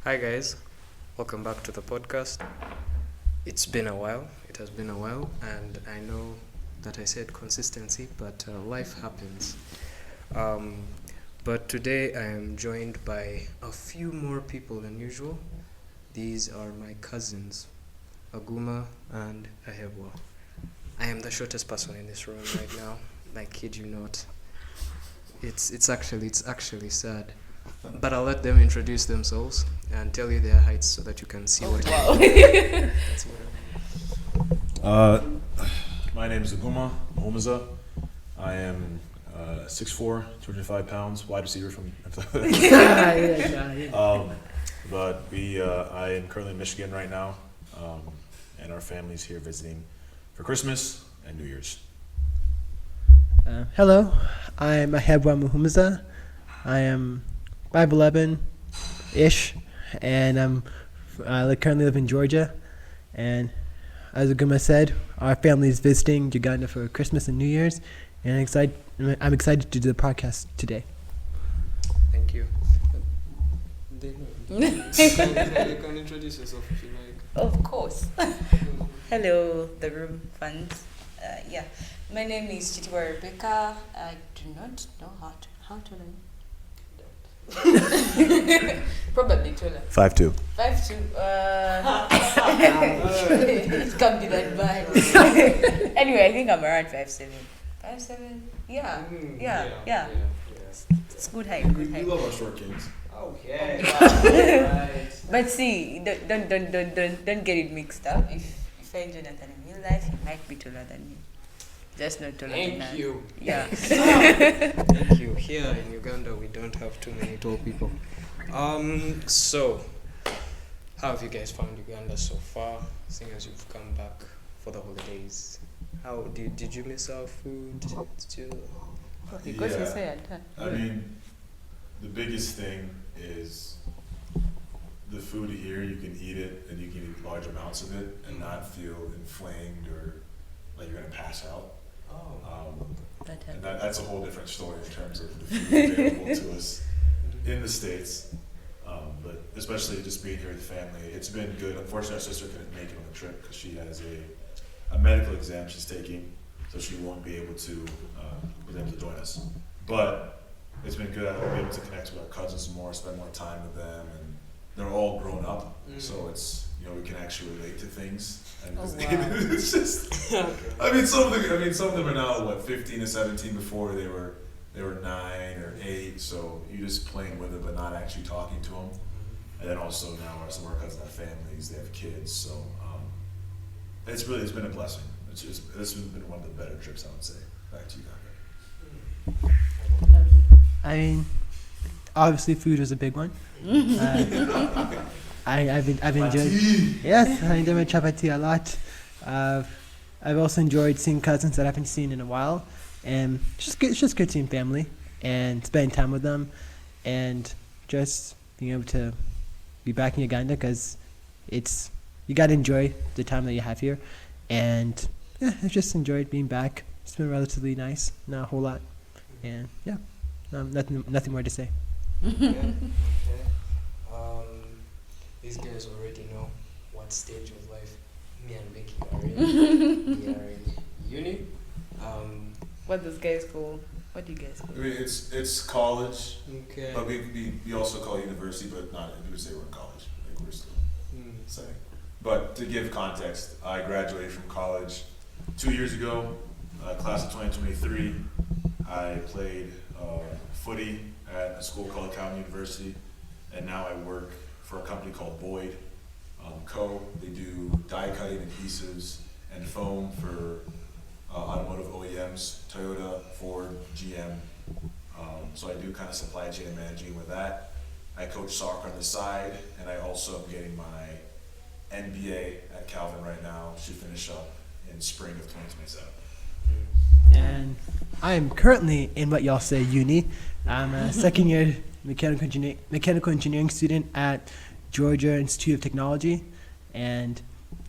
Hi guys, welcome back to the podcast. It's been a while. It has been a while, and I know that I said consistency, but life happens. Um, but today I am joined by a few more people than usual. These are my cousins, Aguma and Ahebwa. I am the shortest person in this room right now. I kid you not. It's actually sad. But I'll let them introduce themselves and tell you their heights so that you can see what I mean. That's what I mean. My name is Aguma Mohomaza. I am 6'4", 205 pounds, wide receiver from. I am currently in Michigan right now, and our family's here visiting for Christmas and New Year's. Hello, I'm Ahebwa Muhumaza. I am 5'11"-ish, and I currently live in Georgia. And as Aguma said, our family is visiting Uganda for Christmas and New Year's, and I'm excited to do the podcast today. Thank you. You can introduce yourself if you like. Of course. Hello, the room fans. My name is Chitiwa Rebecca. I do not know how to learn. Probably taller. 5'2". 5'2". It can't be that bad. Anyway, I think I'm around 5'7". 5'7"? Yeah. It's good height. We love our short kings. Okay. But see, don't get it mixed up. If you find Jonathan in real life, he might be taller than me. Just not taller than that. Thank you. Yeah. Thank you. Here in Uganda, we don't have too many tall people. So, how have you guys found Uganda so far, seeing as you've come back for the holidays? How did you miss our food? Did you? Because you said. I mean, the biggest thing is the food here. You can eat it, and you can eat large amounts of it, and not feel inflamed or like you're gonna pass out. And that's a whole different story in terms of the food available to us in the States. But especially just being here with the family, it's been good. Unfortunately, our sister couldn't make it on the trip because she has a medical exam she's taking, so she won't be able to join us. But it's been good. I've been able to connect with our cousins more, spend more time with them, and they're all grown up, so it's we can actually relate to things. And it's just, some of them are now 15 to 17. Before they were 9 or 8, so you're just playing with it but not actually talking to them. And then also now some of our cousins have families, they have kids, so it's been a blessing. This has been one of the better trips, I would say. Back to you, Gaga. I mean, obviously food was a big one. I've enjoyed. Yes, I enjoyed my chapati a lot. I've also enjoyed seeing cousins that I haven't seen in a while, and it's just good seeing family and spending time with them, and just being able to be back in Uganda because you gotta enjoy the time that you have here, and I've just enjoyed being back. It's been relatively nice, not a whole lot, and nothing more to say. Okay. These guys already know what stage of life me and Becky are in. We are in uni. What those guys call? What do you guys call? I mean, it's college, Okay. but we also call it university, but not. We would say we're in college. Like we're still saying. But to give context, I graduated from college 2 years ago, class of 2023. I played footy at a school called Calvin University, and now I work for a company called Boyd Co. They do die cutting adhesives and foam for automotive OEMs, Toyota, Ford, GM. So I do kind of supply chain and managing with that. I coach soccer on the side, and I also am getting my MBA at Calvin right now. Should finish up in spring of 2027. And I am currently in what y'all say uni. I'm a second year mechanical engineering student at Georgia Institute of Technology, and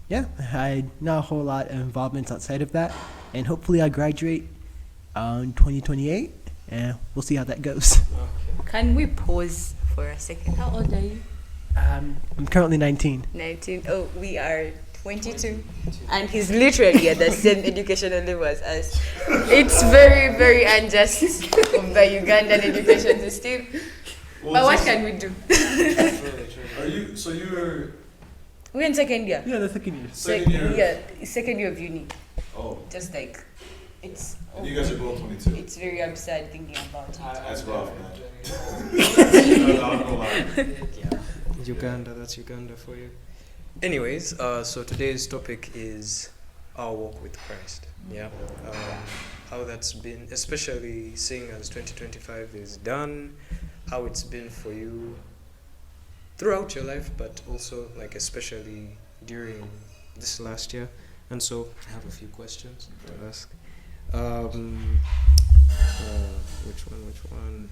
I not a whole lot of involvements outside of that, and hopefully I graduate in 2028, and we'll see how that goes. Okay. Can we pause for a second? How old are you? I'm currently 19. 19. Oh, we are 22. And he's literally at the same educational level as us. It's very, very unjust of the Ugandan education system. But what can we do? Are you? So you were We're in second year. Yeah, the second year. second year. Yeah, second year of uni. Oh, Just like, it's. and you guys are both 22. It's very absurd thinking about it. That's rough, man. I'm not gonna lie. Uganda, that's Uganda for you. Anyways, so today's topic is our walk with Christ. Yeah. How that's been, especially seeing as 2025 is done, how it's been for you throughout your life, but also like especially during this last year. And so I have a few questions to ask. Which one?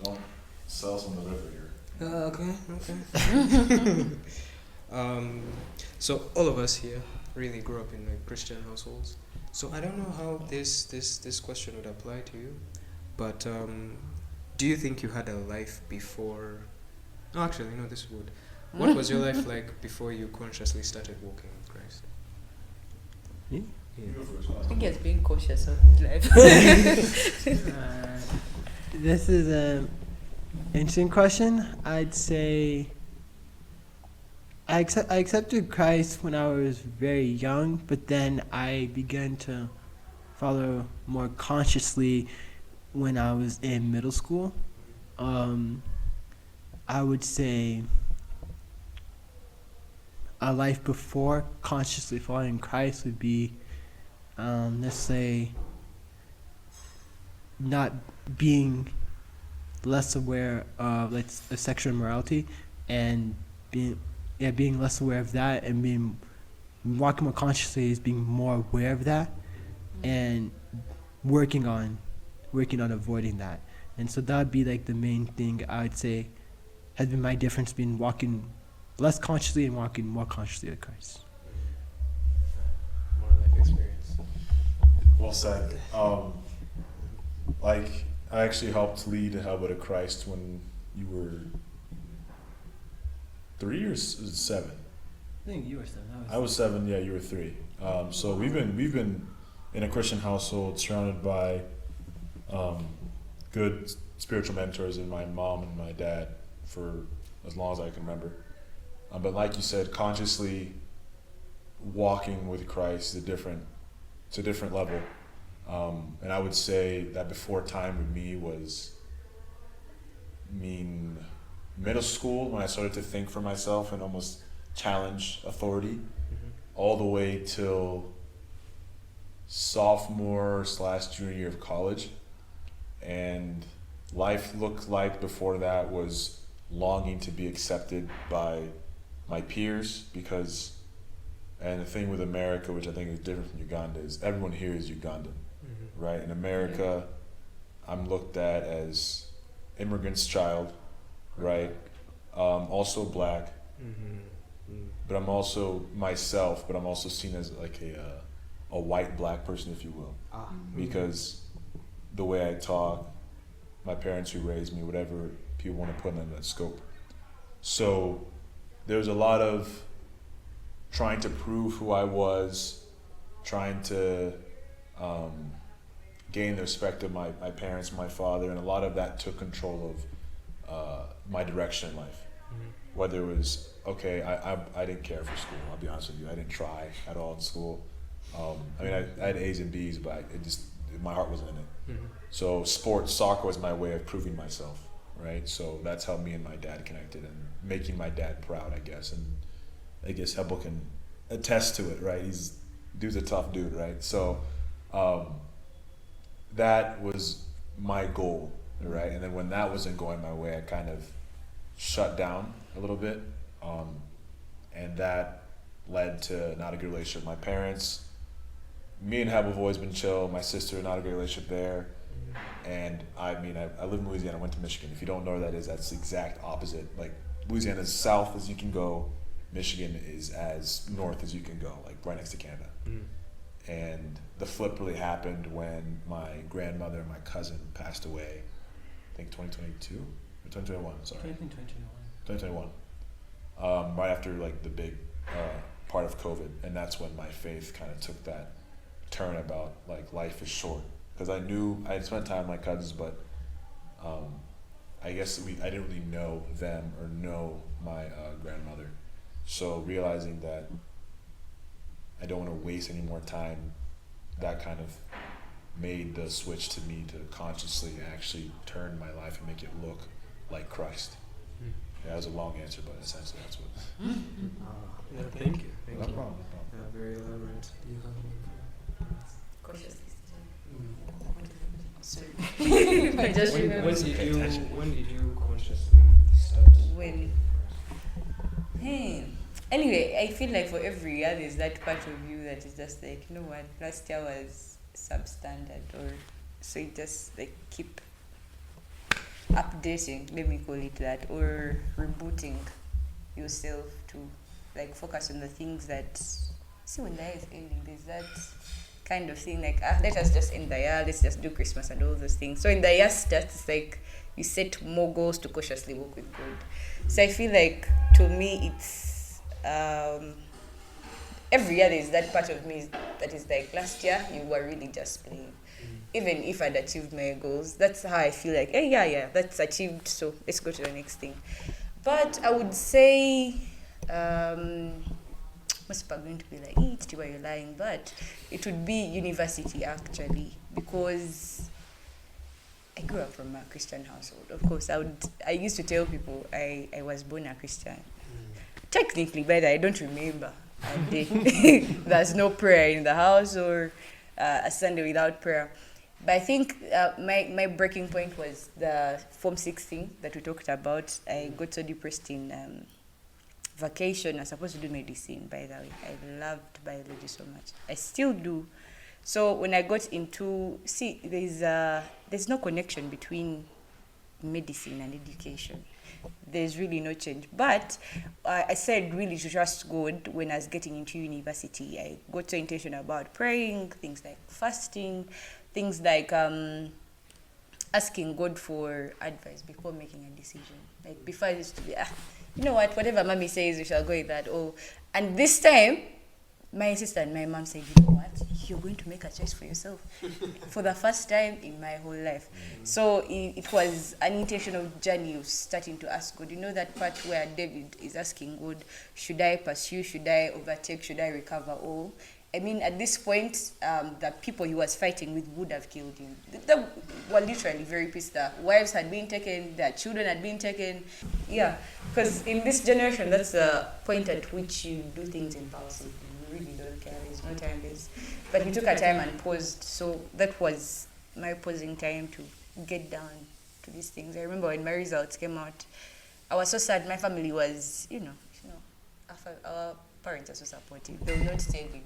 Don't sell us on the river here. Okay. So all of us here really grew up in like Christian households. So I don't know how this question would apply to you, but do you think you had a life before? No, actually, no. This would. What was your life like before you consciously started walking with Christ? Me? You Yeah. go first. I think he has been cautious of his life. This is an interesting question. I'd say I accepted Christ when I was very young, but then I began to follow more consciously when I was in middle school. I would say a life before consciously following Christ would be, let's say, not being less aware of like sexual immorality, and being less aware of that, and being walking more consciously is being more aware of that, and working on avoiding that. And so that would be like the main thing I would say has been my difference between walking less consciously and walking more consciously with Christ. More life experience. Well said. Like I actually helped lead Helba to Christ when you were 3 or 7. I think you were 7. I was 7. Yeah, you were 3. So we've been in a Christian household, surrounded by good spiritual mentors in my mom and my dad for as long as I can remember. But like you said, consciously walking with Christ is it's a different level. And I would say that before time with me was middle school, when I started to think for myself and almost challenge authority, all the way till sophomore/junior year of college. And life looked like before that was longing to be accepted by my peers, and the thing with America, which I think is different from Uganda, is everyone here is Ugandan, right? In America, I'm looked at as immigrant's child, right? Also black, but I'm also myself, but I'm also seen as like a white black person, if you will, because the way I talk, my parents who raised me, whatever people want to put in that scope. So there's a lot of trying to prove who I was, trying to gain the respect of my parents, my father, and a lot of that took control of my direction in life. Whether it was, okay, I didn't care for school, I'll be honest with you. I didn't try at all in school. I mean, I had A's and B's, but my heart wasn't in it. So soccer was my way of proving myself, right? So that's how me and my dad connected, and making my dad proud, I guess. And I guess Hebel can attest to it, right? Dude's a tough dude, right? So that was my goal, right? And then when that wasn't going my way, I kind of shut down a little bit, and that led to not a good relationship with my parents. Me and Hebel have always been chill. My sister, not a good relationship there. And I mean, I live in Louisiana, I went to Michigan. If you don't know where that is, that's the exact opposite. Like, Louisiana is south as you can go. Michigan is as north as you can go, like right next to Canada. And the flip really happened when my grandmother and my cousin passed away, I think 2022 or 2021, sorry. 2021. 2021. Right after like the big part of COVID, and that's when my faith kind of took that turn about like life is short. Because I knew I had spent time with my cousins, but I guess I didn't really know them or know my grandmother. So realizing that I don't want to waste any more time, that kind of made the switch to me to consciously actually turn my life and make it look like Christ. Yeah, that was a long answer, but essentially that's what. Yeah, thank you. Thank No you. problem. Yeah, very elaborate. Do you have any? Cautiously. Mm. Sorry. I When, just when remembered. did you consciously start? When? Hey. Anyway, I feel like for every year there's that part of you that is just like, you know what, last year was substandard, or so you just like keep updating, let me call it that, or rebooting yourself to like focus on the things that, see, when the year is ending, there's that kind of thing like, let us just end the year, let's just do Christmas and all those things. So in the year starts, it's like you set more goals to cautiously walk with God. So I feel like to me it's every year there's that part of me that is like, last year you were really just playing. Even if I'd achieved my goals, that's how I feel like, hey, yeah, that's achieved, so let's go to the next thing. But I would say, most people are going to be like, hey, Titi, why you're lying? But it would be university, actually, because I grew up from a Christian household. Of course, I used to tell people I was born a Christian. Technically, but I don't remember a day. There's no prayer in the house, or a Sunday without prayer. But I think my breaking point was the Form 6 thing that we talked about. I got so depressed in vacation. I was supposed to do medicine, by the way. I loved biology so much. I still do. So when I got into, there's no connection between medicine and education. There's really no change. But I said really to trust God when I was getting into university. I got so intentional about praying, things like fasting, things like asking God for advice before making a decision. Like before I used to be, you know what, whatever mommy says, we shall go with that. Oh, and this time, my sister and my mom said, you know what, you're going to make a choice for yourself for the first time in my whole life. So it was an intentional journey of starting to ask God. You know that part where David is asking God, should I pursue, should I overtake, should I recover all? I mean, at this point, the people he was fighting with would have killed him. They were literally very pissed. Their wives had been taken, their children had been taken. Yeah, because in this generation, that's the point at which you do things impulsively. You really don't care. There's no time. But he took a time and paused. So that was my pausing time to get down to these things. I remember when my results came out, I was so sad. My family was, our parents are so supportive. They will not tell you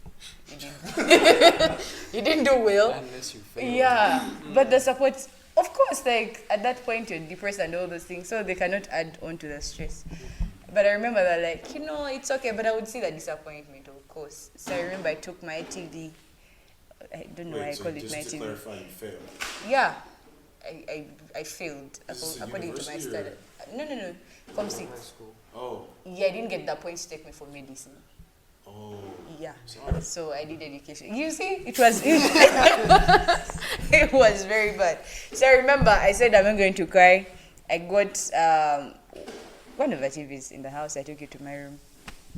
didn't do well. Unless you fail. Yeah, but the support, of course, like at that point you're depressed and all those things, so they cannot add on to the stress. But I remember that, like, it's okay, but I would see the disappointment, of course. So I remember I took my TV. I don't know why I call it my Just to TV. clarify, you failed. Yeah, I failed Is this according to my university study. No, Form High 6. school. Oh. Yeah, I didn't get the points to take me for medicine. Oh. Yeah. Sorry. So I did education. You see, it was it was very bad. So I remember I said I'm not going to cry. I got one of the TVs in the house. I took it to my room,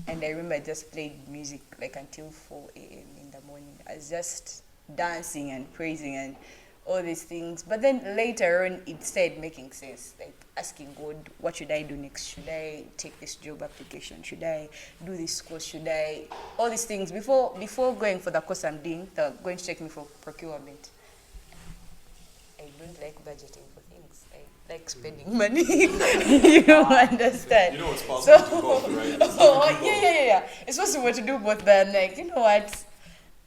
and I remember I just played music like until 4 a.m. in the morning. I was just dancing and praising and all these things. But then later on, it started making sense. Like asking God, what should I do next? Should I take this job application? Should I do this course? Should I? All these things. Before going for the course I'm doing, they're going to take me for procurement. I don't like budgeting for things. I like spending money. You don't understand. You know it's possible to do both, right? It's possible to do both. Yeah. It's possible to do both, but I'm like, you know what?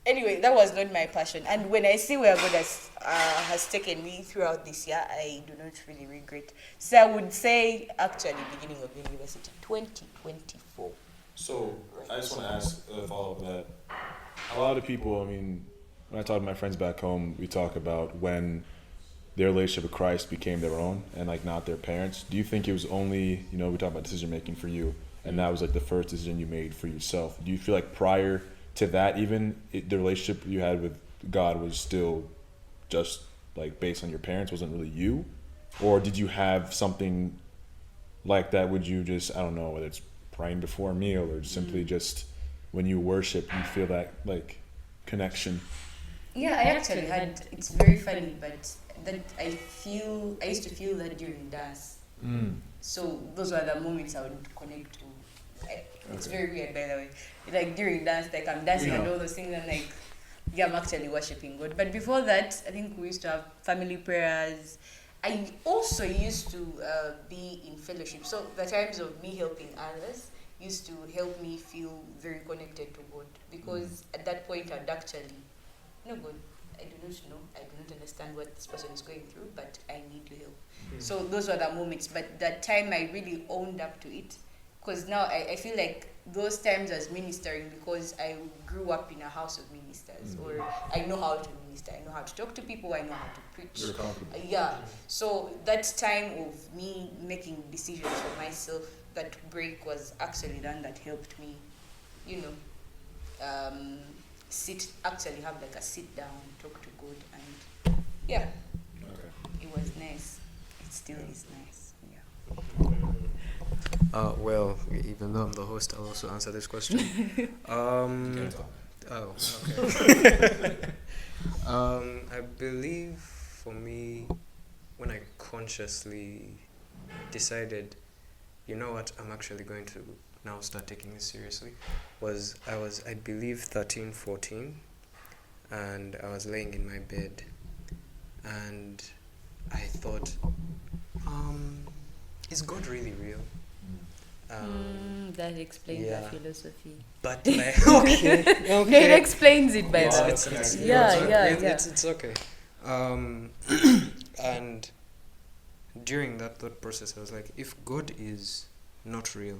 Anyway, that was not my passion. And when I see where God has taken me throughout this year, I do not really regret. So I would say, actually, beginning of university, 2024. So I just want to ask a follow-up on that. A lot of people, I mean, when I talk to my friends back home, we talk about when their relationship with Christ became their own and like not their parents, do you think it was only, you know, we talk about decision making for you, and that was like the first decision you made for yourself? Do you feel like prior to that, even the relationship you had with God was still just like based on your parents, wasn't really you? Or did you have something like that? Would you just, I don't know, whether it's praying before a meal or simply just when you worship, you feel that like connection? Yeah, I actually had. It's very funny, but that I used to feel that during dance. So those were the moments I would connect to. It's very weird, by the way. Like during dance, like I'm dancing and all those things, and like, yeah, I'm actually worshiping God. But before that, I think we used to have family prayers. I also used to be in fellowship. So the times of me helping others used to help me feel very connected to God, because at that point I'd actually, no, God, I do not know, I do not understand what this person is going through, but I need your help. So those were the moments. But that time I really owned up to it, because now I feel like those times as ministering, because I grew up in a house of ministers, or I know how to minister, I know how to talk to people, I know how to preach. You're comfortable. Yeah, so that time of me making decisions for myself, that break was actually done, that helped me, you know, have like a sit down, talk to God, and yeah, it was nice. It still is nice. Yeah. Well, even though I'm the host, I'll also answer this question. Oh, okay. I believe for me, when I consciously decided, you know what, I'm actually going to now start taking this seriously, I believe 13, 14, and I was laying in my bed, and I thought, is God really real? That explains yeah. the philosophy. But like, okay. It explains it by the way. It's okay. And during that thought process, I was like, if God is not real,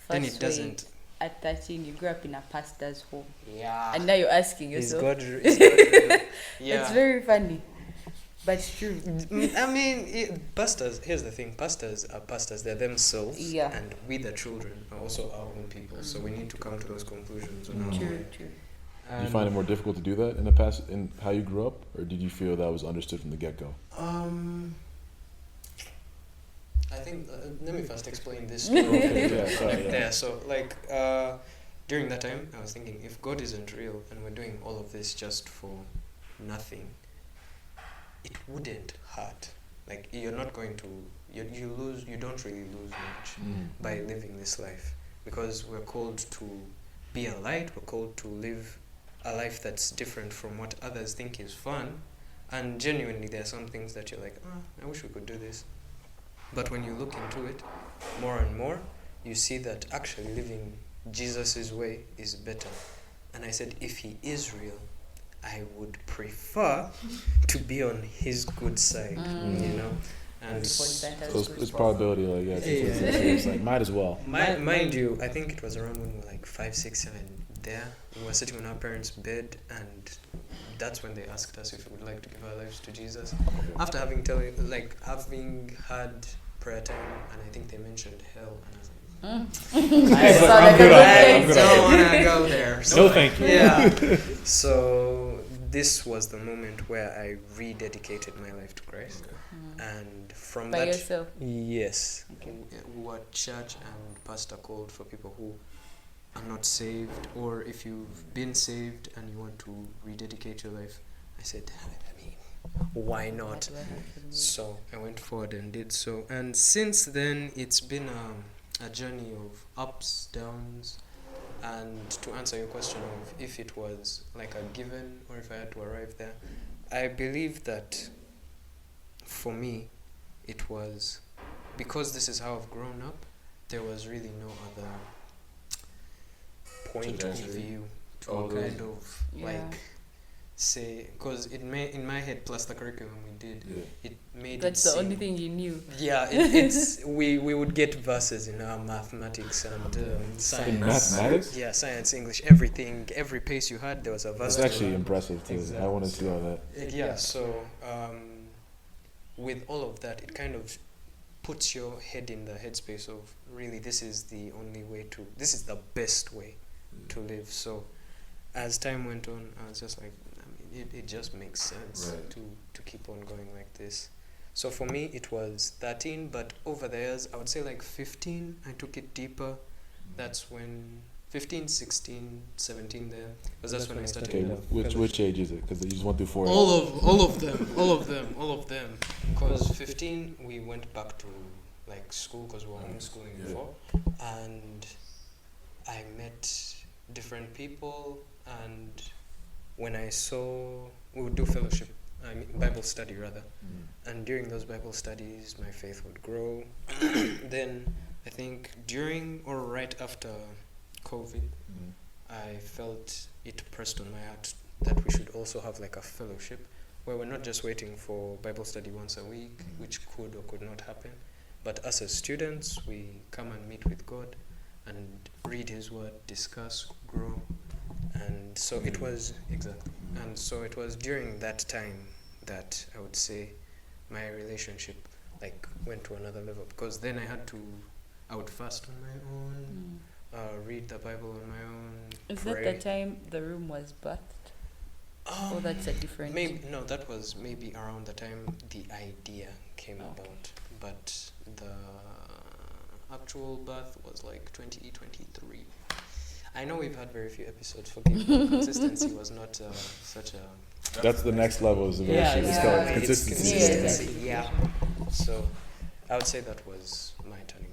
then it doesn't. At 13, you grew up in a pastor's home. Yeah. And now you're asking Is yourself. God real? Yeah. It's very funny, but it's true. I mean, pastors, here's the thing, pastors are pastors, they're themselves, Yeah. and we the children are also our own people, so we need to come to those conclusions on our True. own. Did you find it more difficult to do that in the past, in how you grew up, or did you feel that was understood from the get-go? I think, let me first explain this. So like, during that time, I was thinking, if God isn't real and we're doing all of this just for nothing, it wouldn't hurt. Like, you're not going to, you don't really lose much by living this life, because we're called to be a light, we're called to live a life that's different from what others think is fun, and genuinely there are some things that you're like, I wish we could do this. But when you look into it more and more, you see that actually living Jesus' way is better. And I said, if he is real, I would prefer to be on his good side, you know? And So it's probability, like, it's like, might as well. Mind you, I think it was around when we were like 5, 6, 7 there. We were sitting on our parents' bed, and that's when they asked us if we would like to give our lives to Jesus. After having had prayer time, and I think they mentioned hell, and I was like, I don't want to go there. So, No, thank you. Yeah. So this was the moment where I rededicated my life to Christ, and from By yourself? Yes. Okay. We were church and pastor called for people who are not saved, or if you've been saved and you want to rededicate your life. I said, I mean, why not? So I went forward and did so, and since then it's been a journey of ups, downs. And to answer your question of if it was like a given or if I had to arrive there, I believe that for me it was, because this is how I've grown up, there was really no other point of view to kind of like say, because in my head, plus the curriculum we did, it made that's it the only thing you knew. Yeah, it's we would get verses in our mathematics and science. In mathematics? Yeah, science, English, everything. Every pace you had, there was a verse. That's actually impressive too. Exactly. I want to see all that. Yeah, so with all of that, it kind of puts your head in the headspace of really this is the only way to, this is the best way to live. So as time went on, I was just like, I mean, it just makes sense Right. to keep on going like this. So for me, it was 13, but over the years, I would say like 15, I took it deeper. That's when 15, 16, 17 there, because that's when I started. Okay, which age is it? Because you just went through 4. All of them. Because 15, we went back to like school because we were homeschooling Yeah. before, and I met different people, and when I saw, we would do fellowship, I mean Bible study rather, and during those Bible studies, my faith would grow. Then I think during or right after COVID, I felt it pressed on my heart that we should also have like a fellowship where we're not just waiting for Bible study once a week, which could or could not happen, but us as students, we come and meet with God and read His Word, discuss, grow, and so it was and so it was during that time that I would say my relationship like went to another level, because then I would fast on my own, read the Bible on my own. Is pray. that the time the room was birthed? Or that's a different... No, that was maybe around the time the idea came about, but the actual birth was like 2023. I know we've had very few episodes, forgive me. Consistency was not such a... That's the next level of Yeah, it's yeah. called It's consistency. consistency, yeah. So I would say that was my turning